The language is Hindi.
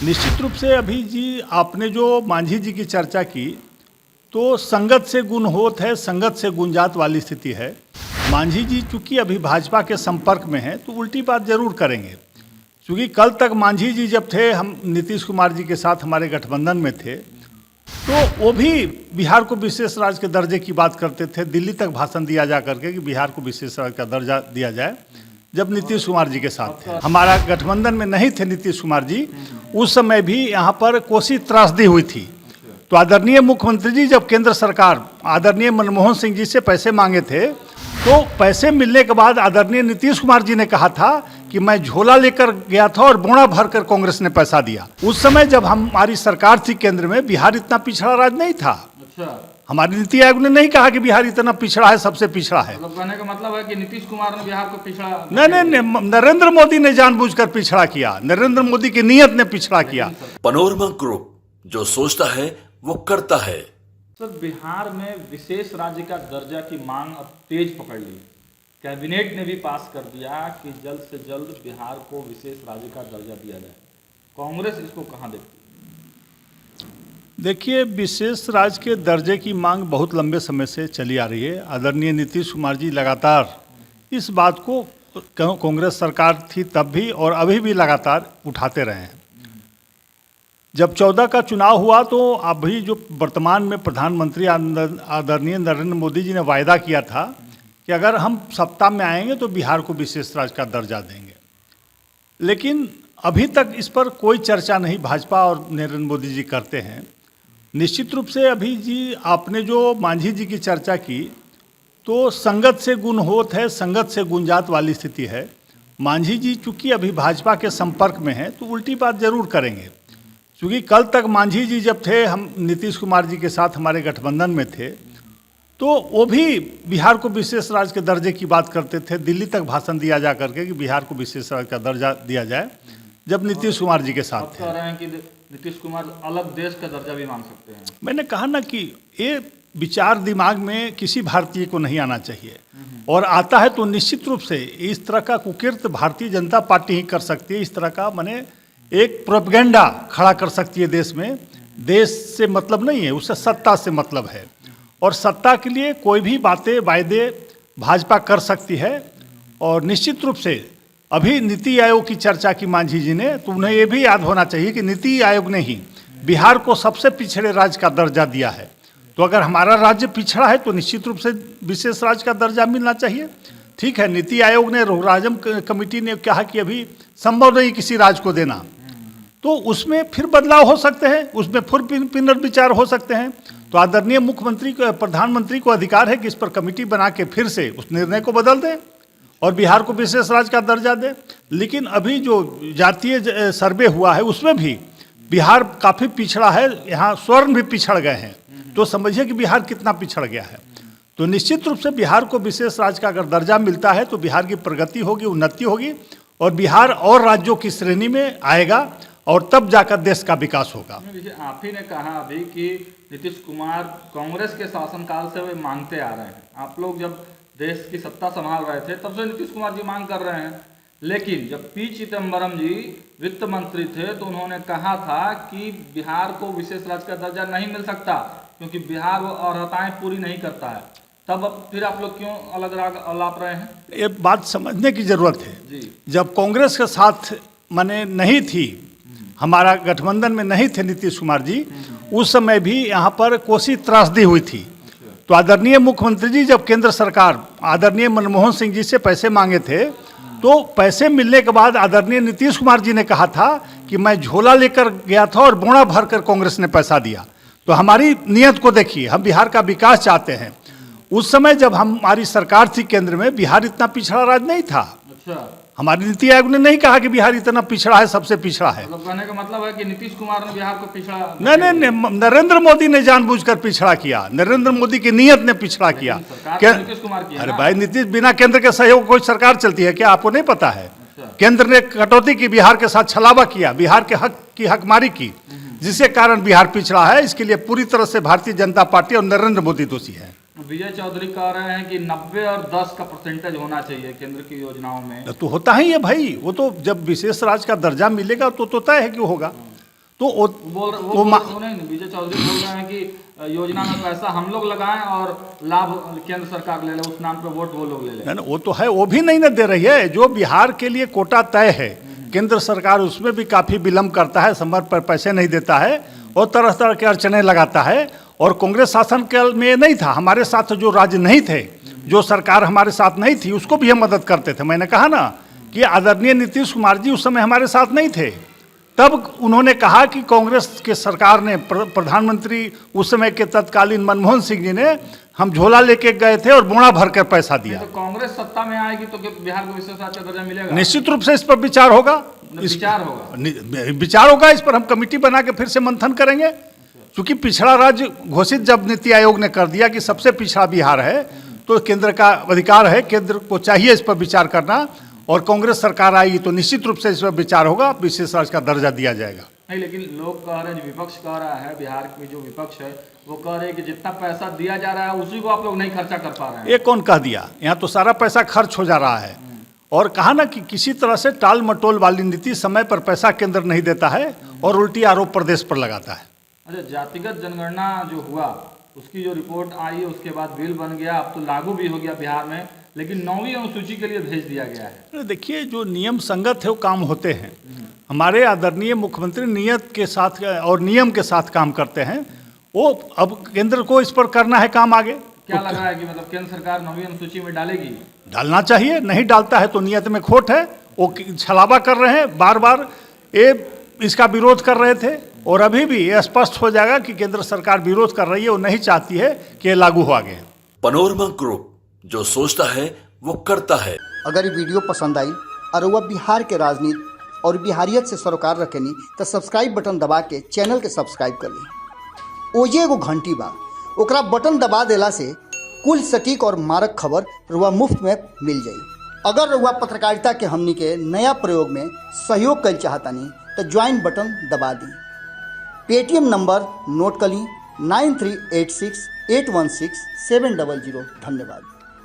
निश्चित रूप से अभी जी आपने जो मांझी जी की चर्चा की, तो संगत से गुण होत है, संगत से गुंजात वाली स्थिति है। मांझी जी चूंकि अभी भाजपा के संपर्क में हैं तो उल्टी बात जरूर करेंगे, क्योंकि कल तक मांझी जी जब थे, हम नीतीश कुमार जी के साथ हमारे गठबंधन में थे, तो वो भी बिहार को विशेष राज्य के दर्जे की बात करते थे। दिल्ली तक भाषण दिया जा करके कि बिहार को विशेष राज्य का दर्जा दिया जाए, जब नीतीश कुमार जी के साथ थे। हमारा गठबंधन में नहीं थे नीतीश कुमार जी, उस समय भी यहाँ पर कोसी त्रासदी हुई थी। तो आदरणीय मुख्यमंत्री जी जब केंद्र सरकार आदरणीय मनमोहन सिंह जी से पैसे मांगे थे, तो पैसे मिलने के बाद आदरणीय नीतीश कुमार जी ने कहा था कि मैं झोला लेकर गया था और बोड़ा भरकर कांग्रेस ने पैसा दिया। उस समय जब हमारी सरकार थी केंद्र में, बिहार इतना पिछड़ा राज्य नहीं था। हमारी नीति आयोग ने नहीं कहा कि बिहार इतना पिछड़ा है, सबसे पिछड़ा है। कहने का मतलब है कि नीतीश कुमार ने बिहार को पिछड़ा नहीं, नरेंद्र मोदी ने जानबूझकर पिछड़ा किया, नरेंद्र मोदी की नीयत ने पिछड़ा किया। पनोरमा ग्रुप, जो सोचता है वो करता है। सर, बिहार में विशेष राज्य का दर्जा की मांग अब तेज पकड़ ली। कैबिनेट ने भी पास कर दिया कि जल्द से जल्द बिहार को विशेष राज्य का दर्जा दिया जाए। कांग्रेस इसको कहां देखती है? देखिए, विशेष राज्य के दर्जे की मांग बहुत लंबे समय से चली आ रही है। आदरणीय नीतीश कुमार जी लगातार इस बात को, कांग्रेस सरकार थी तब भी और अभी भी लगातार उठाते रहे हैं। जब 14 का चुनाव हुआ तो अभी जो वर्तमान में प्रधानमंत्री आदरणीय नरेंद्र मोदी जी ने वायदा किया था कि अगर हम सत्ता में आएंगे तो बिहार को विशेष राज्य का दर्जा देंगे, लेकिन अभी तक इस पर कोई चर्चा नहीं भाजपा और नरेंद्र मोदी जी करते हैं। निश्चित रूप से अभी जी आपने जो मांझी जी की चर्चा की, तो संगत से गुण होत है, संगत से गुंजात वाली स्थिति है। मांझी जी चूंकि अभी भाजपा के संपर्क में हैं तो उल्टी बात जरूर करेंगे, क्योंकि कल तक मांझी जी जब थे, हम नीतीश कुमार जी के साथ हमारे गठबंधन में थे, तो वो भी बिहार को विशेष राज्य के दर्जे की बात करते थे। दिल्ली तक भाषण दिया जा करके कि बिहार को विशेष राज्य का दर्जा दिया जाए, जब नीतीश कुमार जी के साथ थे। कह रहे हैं कि नीतीश कुमार अलग देश का दर्जा भी मांग सकते हैं। मैंने कहा ना कि ये विचार दिमाग में किसी भारतीय को नहीं आना चाहिए, और आता है तो निश्चित रूप से इस तरह का कुकीर्त भारतीय जनता पार्टी ही कर सकती है। इस तरह का माने एक प्रोपेगेंडा खड़ा कर सकती है देश में। देश से मतलब नहीं है, उससे सत्ता से मतलब है, और सत्ता के लिए कोई भी बातें वायदे भाजपा कर सकती है। और निश्चित रूप से अभी नीति आयोग की चर्चा की मांझी जी ने, तो उन्हें ये भी याद होना चाहिए कि नीति आयोग ने ही बिहार को सबसे पिछड़े राज्य का दर्जा दिया है। तो अगर हमारा राज्य पिछड़ा है तो निश्चित रूप से विशेष राज्य का दर्जा मिलना चाहिए। ठीक है, नीति आयोग ने, रोहराजम कमेटी ने कहा कि अभी संभव नहीं किसी राज्य को देना, तो उसमें फिर बदलाव हो सकते हैं, उसमें फिर पुनर्विचार हो सकते हैं। तो आदरणीय मुख्यमंत्री को, प्रधानमंत्री को अधिकार है कि इस पर कमेटी बना के फिर से उस निर्णय को बदल दें और बिहार को विशेष राज्य का दर्जा दें। लेकिन अभी जो जातीय सर्वे हुआ है उसमें भी बिहार काफ़ी पिछड़ा है, यहाँ स्वर्ण भी पिछड़ गए हैं, तो समझिए कि बिहार कितना पिछड़ गया है। तो निश्चित रूप से बिहार को विशेष राज्य का अगर दर्जा मिलता है तो बिहार की प्रगति होगी, उन्नति होगी, और बिहार और राज्यों की श्रेणी में आएगा, और तब जाकर देश का विकास होगा। देखिए, आप ही ने कहा अभी कि नीतीश कुमार कांग्रेस के शासनकाल से वे मांगते आ रहे हैं। आप लोग जब देश की सत्ता संभाल रहे थे तब से नीतीश कुमार जी मांग कर रहे हैं, लेकिन जब पी चिदम्बरम जी वित्त मंत्री थे तो उन्होंने कहा था कि बिहार को विशेष राज्य का दर्जा नहीं मिल सकता क्योंकि बिहार वो अर्हताएं पूरी नहीं करता है। तब फिर आप लोग क्यों अलग राग अलाप रहे हैं? ये बात समझने की जरूरत है जी। जब कांग्रेस के साथ माने नहीं थी, हमारा गठबंधन में नहीं थे नीतीश कुमार जी, उस समय भी यहाँ पर कोसी त्रासदी हुई थी। तो आदरणीय मुख्यमंत्री जी जब केंद्र सरकार आदरणीय मनमोहन सिंह जी से पैसे मांगे थे, तो पैसे मिलने के बाद आदरणीय नीतीश कुमार जी ने कहा था कि मैं झोला लेकर गया था और बोड़ा भरकर कांग्रेस ने पैसा दिया। तो हमारी नीयत को देखिए, हम बिहार का विकास चाहते हैं। उस समय जब हमारी सरकार थी केंद्र में, बिहार इतना पिछड़ा राज्य नहीं था। हमारी नीति आयोग ने नहीं कहा कि बिहार इतना पिछड़ा है, सबसे पिछड़ा है। कहने का मतलब है कि नीतीश कुमार ने बिहार को पिछड़ा नहीं, नरेंद्र मोदी ने जानबूझकर पिछड़ा किया, नरेंद्र मोदी की नीयत ने पिछड़ा किया। नीतीश कुमार की। अरे भाई, नीतीश बिना केंद्र के सहयोग कोई सरकार चलती है क्या? आपको नहीं पता है? केंद्र ने कटौती की, बिहार के साथ छलावा किया, बिहार के हक की हकमारी की, जिसके कारण बिहार पिछड़ा है। इसके लिए पूरी तरह से भारतीय जनता पार्टी और नरेंद्र मोदी दोषी है। विजय चौधरी कह रहे हैं कि 90 और 10 का परसेंटेज होना चाहिए केंद्र की योजनाओं में। तो होता ही है भाई, वो तो जब विशेष राज्य का दर्जा मिलेगा तो तय है कि होगा। तो नहीं, विजय चौधरी बोल रहे हैं कि योजना में पैसा हम लोग लगाएं और लाभ केंद्र सरकार ले ले, उस नाम पे वोट वो लोग ले ले। वो तो है, वो भी नहीं ना दे रही है। जो बिहार के लिए कोटा तय है, केंद्र सरकार उसमें भी काफ़ी विलम्ब करता है, समय पर पैसे नहीं देता है और तरह तरह के अड़चने लगाता है। और कांग्रेस शासन काल में नहीं था, हमारे साथ जो राज्य नहीं थे, जो सरकार हमारे साथ नहीं थी, उसको भी हम मदद करते थे। मैंने कहा ना कि आदरणीय नीतीश कुमार जी उस समय हमारे साथ नहीं थे, तब उन्होंने कहा कि कांग्रेस के सरकार ने, प्रधानमंत्री उस समय के तत्कालीन मनमोहन सिंह जी ने, हम झोला लेके गए थे और बोड़ा भर कर पैसा दिया। तो कांग्रेस सत्ता में आएगी तो बिहार को विशेष राज्य दर्जा मिलेगा? निश्चित रूप से इस पर विचार होगा, विचार होगा। इस पर हम कमेटी बना के फिर से मंथन करेंगे, क्योंकि पिछड़ा राज्य घोषित जब नीति आयोग ने कर दिया कि सबसे पिछड़ा बिहार है, तो केंद्र का अधिकार है, केंद्र को चाहिए इस पर विचार करना। और कांग्रेस सरकार आएगी तो निश्चित रूप से इस पर विचार होगा, विशेष राज्य का दर्जा दिया जाएगा। नहीं, लेकिन लोग कह रहे हैं, विपक्ष कह रहा है, बिहार में जो विपक्ष है वो कह रहे हैं कि जितना पैसा दिया जा रहा है उसी को आप लोग नहीं खर्चा कर पा रहे हैं। ये कौन कह दिया? यहाँ तो सारा पैसा खर्च हो जा रहा है। और कहा ना कि किसी तरह से टाल मटोल वाली नीति, समय पर पैसा केंद्र नहीं देता है और उल्टी आरोप प्रदेश पर लगाता है। अच्छा, जातिगत जनगणना जो हुआ उसकी जो रिपोर्ट आई, उसके बाद बिल बन गया, अब तो लागू भी हो गया बिहार में, लेकिन 9वीं अनुसूची के लिए भेज दिया गया है। देखिए, जो नियम संगत है वो काम होते हैं। हमारे आदरणीय मुख्यमंत्री नियत के साथ और नियम के साथ काम करते हैं। वो अब केंद्र को इस पर करना है काम आगे। क्या लग रहा है कि मतलब केंद्र सरकार 9वीं अनुसूची में डालेगी? डालना चाहिए, नहीं डालता है तो नियत में खोट है। वो छलावा कर रहे हैं, बार बार इसका विरोध कर रहे थे और अभी भी ये स्पष्ट हो जाएगा कि केंद्र सरकार विरोध कर रही है, वो नहीं चाहती है कि ये लागू हो आगे। पनोरमा ग्रुप, जो सोचता है वो करता है। अगर ये वीडियो पसंद आई और वह बिहार के राजनीति और बिहारियत से सरोकार रखेनी तो सब्सक्राइब बटन दबा के चैनल के सब्सक्राइब कर ली। ओजे एगो घंटी बा, ओकरा बटन दबा देला से कुल सटीक और मारक खबर रुआ मुफ्त में मिल जाई। अगर रुआ पत्रकारिता के हमनी के नया प्रयोग में सहयोग कर चाहतानी तो ज्वाइन बटन दबा दी। पेटीएम नंबर नोट कर ली 9386816700। धन्यवाद।